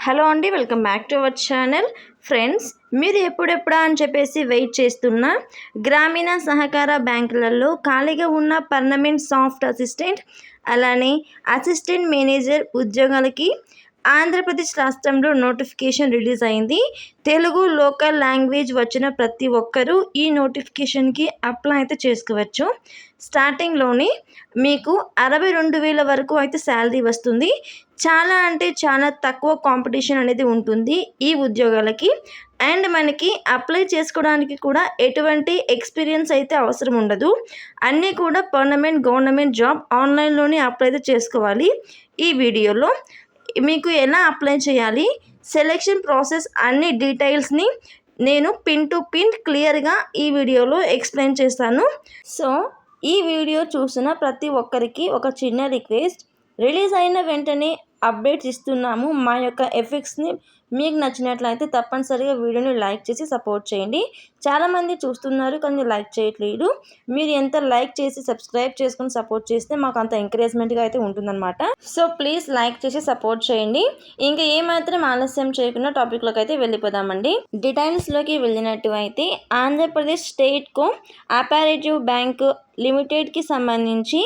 Hello అండి, welcome back to our channel. Friends, మీరు ఎప్పుడెప్పుడా అని చెప్పేసి వెయిట్ చేస్తున్న గ్రామీణ సహకార బ్యాంకులలో ఖాళీగా ఉన్న పర్మనెంట్ సాఫ్ట్ అసిస్టెంట్ అలానే అసిస్టెంట్ మేనేజర్ ఉద్యోగాలకి ఆంధ్రప్రదేశ్ రాష్ట్రంలో నోటిఫికేషన్ రిలీజ్ అయింది. తెలుగు లోకల్ లాంగ్వేజ్ వచ్చిన ప్రతి ఒక్కరూ ఈ నోటిఫికేషన్కి అప్లై అయితే చేసుకోవచ్చు. స్టార్టింగ్లోనే మీకు 62,000 వరకు అయితే శాలరీ వస్తుంది. చాలా అంటే చాలా తక్కువ కాంపిటీషన్ అనేది ఉంటుంది ఈ ఉద్యోగాలకి. అండ్ మనకి అప్లై చేసుకోవడానికి కూడా ఎటువంటి ఎక్స్పీరియన్స్ అయితే అవసరం ఉండదు. అన్నీ కూడా గవర్నమెంట్ జాబ్ ఆన్లైన్లోనే అప్లై అయితే చేసుకోవాలి. ఈ వీడియోలో మీకు ఎలా అప్లై చేయాలి, సెలెక్షన్ ప్రాసెస్ అన్ని డీటెయిల్స్ని నేను పిన్ టు పిన్ క్లియర్గా ఈ వీడియోలో ఎక్స్ప్లెయిన్ చేస్తాను. సో ఈ వీడియో చూసిన ప్రతి ఒక్కరికి ఒక చిన్న రిక్వెస్ట్, రిలీజ్ అయిన వెంటనే అప్డేట్స్ ఇస్తున్నాము. మా యొక్క ఎఫెక్ట్స్ని మీకు నచ్చినట్లయితే తప్పనిసరిగా వీడియోని లైక్ చేసి సపోర్ట్ చేయండి. చాలామంది చూస్తున్నారు కానీ లైక్ చేయట్లేదు. మీరు ఎంత లైక్ చేసి సబ్స్క్రైబ్ చేసుకొని సపోర్ట్ చేస్తే మాకు అంత ఎంకరేజ్మెంట్గా అయితే ఉంటుందన్నమాట. సో ప్లీజ్ లైక్ చేసి సపోర్ట్ చేయండి. ఇంకా ఏమాత్రం ఆలస్యం చేయకుండా టాపిక్లోకి అయితే వెళ్ళిపోదామండి. డీటెయిల్స్లోకి వెళ్ళినట్టు అయితే ఆంధ్రప్రదేశ్ స్టేట్ కోఆపరేటివ్ బ్యాంక్ లిమిటెడ్కి సంబంధించి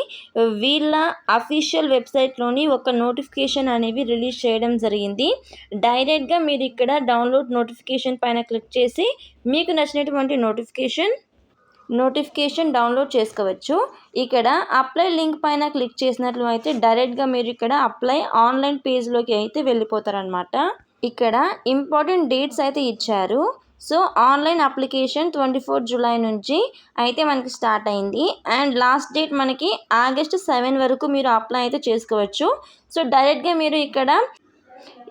వీళ్ళ అఫీషియల్ వెబ్సైట్లోని ఒక నోటిఫికేషన్ అనేవి రిలీజ్ చేయడం జరిగింది. డైరెక్ట్గా మీరు ఇక్కడ డౌన్లోడ్ నోటిఫికేషన్ పైన క్లిక్ చేసి మీకు నచ్చినటువంటి నోటిఫికేషన్ డౌన్లోడ్ చేసుకోవచ్చు. ఇక్కడ అప్లై లింక్ పైన క్లిక్ చేసినట్లు అయితే డైరెక్ట్గా మీరు ఇక్కడ అప్లై ఆన్లైన్ పేజ్లోకి అయితే వెళ్ళిపోతారనమాట. ఇక్కడ ఇంపార్టెంట్ డేట్స్ అయితే ఇచ్చారు. సో ఆన్లైన్ అప్లికేషన్ 24 జూలై నుంచి అయితే మనకి స్టార్ట్ అయింది. అండ్ లాస్ట్ డేట్ మనకి ఆగస్ట్ 7 వరకు మీరు అప్లై అయితే చేసుకోవచ్చు. సో డైరెక్ట్గా మీరు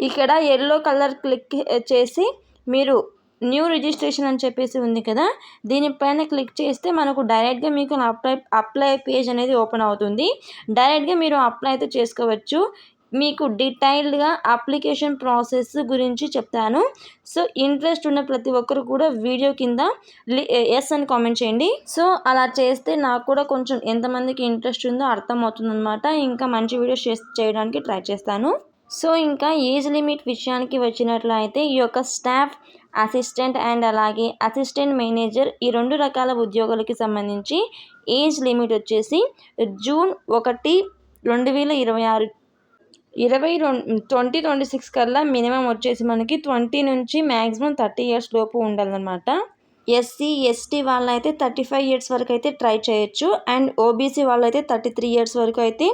ఇక్కడ ఎల్లో కలర్ క్లిక్ చేసి మీరు న్యూ రిజిస్ట్రేషన్ అని చెప్పేసి ఉంది కదా, దీనిపైన క్లిక్ చేస్తే మనకు డైరెక్ట్గా మీకు అప్లై పేజ్ అనేది ఓపెన్ అవుతుంది. డైరెక్ట్గా మీరు అప్లై అయితే చేసుకోవచ్చు. మీకు డీటెయిల్డ్గా అప్లికేషన్ ప్రాసెస్ గురించి చెప్తాను. సో ఇంట్రెస్ట్ ఉన్న ప్రతి ఒక్కరు కూడా వీడియో కింద ఎస్ అని కామెంట్ చేయండి. సో అలా చేస్తే నాకు కూడా కొంచెం ఎంతమందికి ఇంట్రెస్ట్ ఉందో అర్థమవుతుంది అనమాట. ఇంకా మంచి వీడియోస్ చేయడానికి ట్రై చేస్తాను. సో ఇంకా ఏజ్ లిమిట్ విషయానికి వచ్చినట్లయితే ఈ యొక్క స్టాఫ్ అసిస్టెంట్ అండ్ అలాగే అసిస్టెంట్ మేనేజర్ ఈ 2 రకాల ఉద్యోగాలకి సంబంధించి ఏజ్ లిమిట్ వచ్చేసి జూన్ 1, 2026 2026 కల్లా మినిమం వచ్చేసి మనకి 20 నుంచి మ్యాక్సిమం 30 ఇయర్స్ లోపు ఉండాలన్నమాట. ఎస్సీ ఎస్టీ వాళ్ళైతే 35 ఇయర్స్ వరకు అయితే ట్రై చేయొచ్చు. అండ్ ఓబీసీ వాళ్ళైతే 33 ఇయర్స్ వరకు అయితే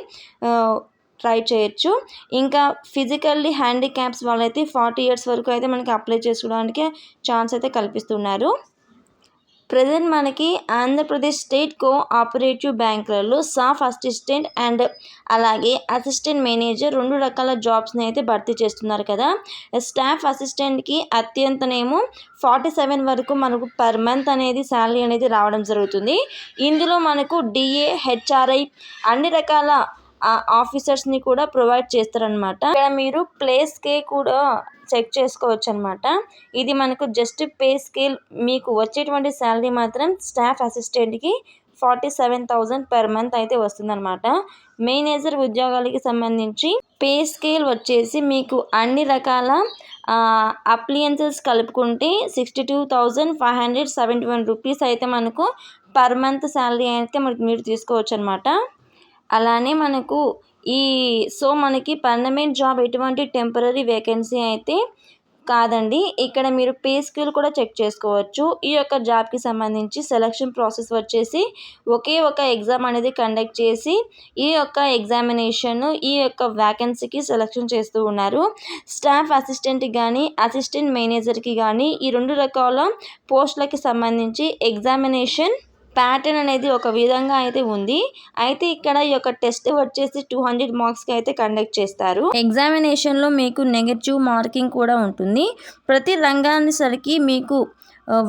ట్రై చేయొచ్చు. ఇంకా ఫిజికల్లీ హ్యాండిక్యాప్స్ వాళ్ళైతే 40 ఇయర్స్ వరకు అయితే మనకి అప్లై చేసుకోవడానికి ఛాన్స్ అయితే కల్పిస్తున్నారు. ప్రజెంట్ మనకి ఆంధ్రప్రదేశ్ స్టేట్ కోఆపరేటివ్ బ్యాంకులలో స్టాఫ్ అసిస్టెంట్ అండ్ అలాగే అసిస్టెంట్ మేనేజర్ 2 రకాల జాబ్స్ని అయితే భర్తీ చేస్తున్నారు కదా. స్టాఫ్ అసిస్టెంట్కి అత్యంతనేమో 47 వరకు మనకు పర్ మంత్ అనేది శాలరీ అనేది రావడం జరుగుతుంది. ఇందులో మనకు డిఏ, హెచ్ఆర్ఐ అన్ని రకాల ఆఫీసర్స్ని కూడా ప్రొవైడ్ చేస్తారనమాట. ఇక్కడ మీరు ప్లే స్కేల్ కూడా చెక్ చేసుకోవచ్చు అనమాట. ఇది మనకు జస్ట్ పే స్కేల్. మీకు వచ్చేటువంటి శాలరీ మాత్రం స్టాఫ్ అసిస్టెంట్కి 47,000 పర్ మంత్ అయితే వస్తుందన్నమాట. మేనేజర్ ఉద్యోగాలకి సంబంధించి పే స్కేల్ వచ్చేసి మీకు అన్ని రకాల అప్లియన్సెస్ కలుపుకుంటే 62,571 రూపీస్ అయితే మనకు పర్ మంత్ శాలరీ అయితే మీరు తీసుకోవచ్చు అనమాట. అలానే మనకు మనకి పర్మనెంట్ జాబ్ ఎటువంటి టెంపరీ వేకెన్సీ అయితే కాదండి. ఇక్కడ మీరు పే స్కేల్ కూడా చెక్ చేసుకోవచ్చు. ఈ యొక్క జాబ్కి సంబంధించి సెలక్షన్ ప్రాసెస్ వచ్చేసి ఒకే ఒక ఎగ్జామ్ అనేది కండక్ట్ చేసి ఈ యొక్క ఎగ్జామినేషన్ ఈ యొక్క వ్యాకెన్సీకి సెలక్షన్ చేస్తూ ఉన్నారు. స్టాఫ్ అసిస్టెంట్కి కానీ అసిస్టెంట్ మేనేజర్కి కానీ ఈ 2 రకాల పోస్టులకి సంబంధించి ఎగ్జామినేషన్ ప్యాటర్న్ అనేది ఒక విధంగా అయితే ఉంది. అయితే ఇక్కడ ఈ యొక్క టెస్ట్ వచ్చేసి 200 మార్క్స్కి అయితే కండక్ట్ చేస్తారు. ఎగ్జామినేషన్లో మీకు నెగటివ్ మార్కింగ్ కూడా ఉంటుంది. ప్రతి రంగానికి మీకు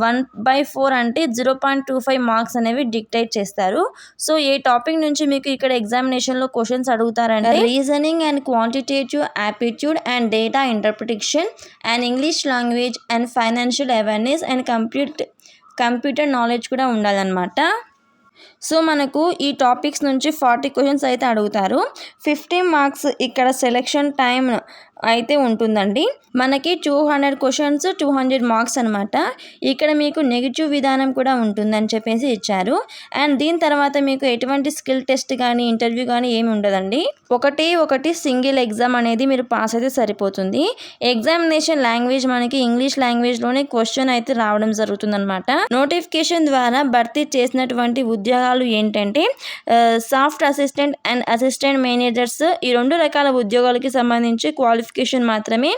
1/4 అంటే 0.25 మార్క్స్ అనేవి డిక్టేట్ చేస్తారు. సో ఏ టాపిక్ నుంచి మీకు ఇక్కడ ఎగ్జామినేషన్లో క్వశ్చన్స్ అడుగుతారంటే reasoning and quantitative aptitude and data interpretation and English language and financial awareness and computer knowledge కూడా ఉండాలన్నమాట. సో మనకు ఈ టాపిక్స్ నుంచి 40 క్వశ్చన్స్ అయితే అడుగుతారు. 15 మార్క్స్ ఇక్కడ సెలెక్షన్ టైం అయితే ఉంటుందండి. మనకి 200 క్వశ్చన్స్ 200 మార్క్స్ అనమాట. ఇక్కడ మీకు నెగెటివ్ విధానం కూడా ఉంటుందని చెప్పేసి ఇచ్చారు. అండ్ దీని తర్వాత మీకు ఎటువంటి స్కిల్ టెస్ట్ కానీ ఇంటర్వ్యూ కానీ ఏమి ఉండదండి. ఒకటి సింగిల్ ఎగ్జామ్ అనేది మీరు పాస్ అయితే సరిపోతుంది. ఎగ్జామినేషన్ లాంగ్వేజ్ మనకి ఇంగ్లీష్ లాంగ్వేజ్లోనే క్వశ్చన్ అయితే రావడం జరుగుతుందన్నమాట. నోటిఫికేషన్ ద్వారా భర్తీ చేసినటువంటి ఉద్యోగాలు ఏంటంటే soft assistant and assistant managers, ఈ 2 రకాల ఉద్యోగాలకి సంబంధించి క్వాలిఫికేషన్ మాత్రమే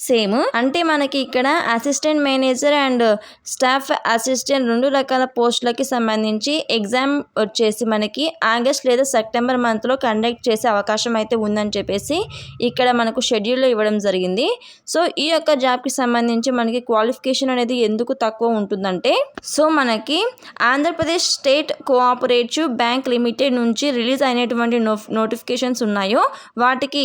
సేమ్. అంటే మనకి ఇక్కడ assistant manager and staff assistant 2 రకాల పోస్టులకి సంబంధించి ఎగ్జామ్ వచ్చేసి మనకి ఆగస్ట్ లేదా సెప్టెంబర్ మంత్లో కండక్ట్ చేసే అవకాశం అయితే ఉందని చెప్పేసి ఇక్కడ మనకు షెడ్యూల్లో ఇవ్వడం జరిగింది. సో ఈ యొక్క జాబ్కి సంబంధించి మనకి క్వాలిఫికేషన్ అనేది ఎందుకు తక్కువ ఉంటుందంటే, సో మనకి Andhra Pradesh state cooperative bank limited నుంచి రిలీజ్ అయినటువంటి నోటిఫికేషన్స్ ఉన్నాయో వాటికి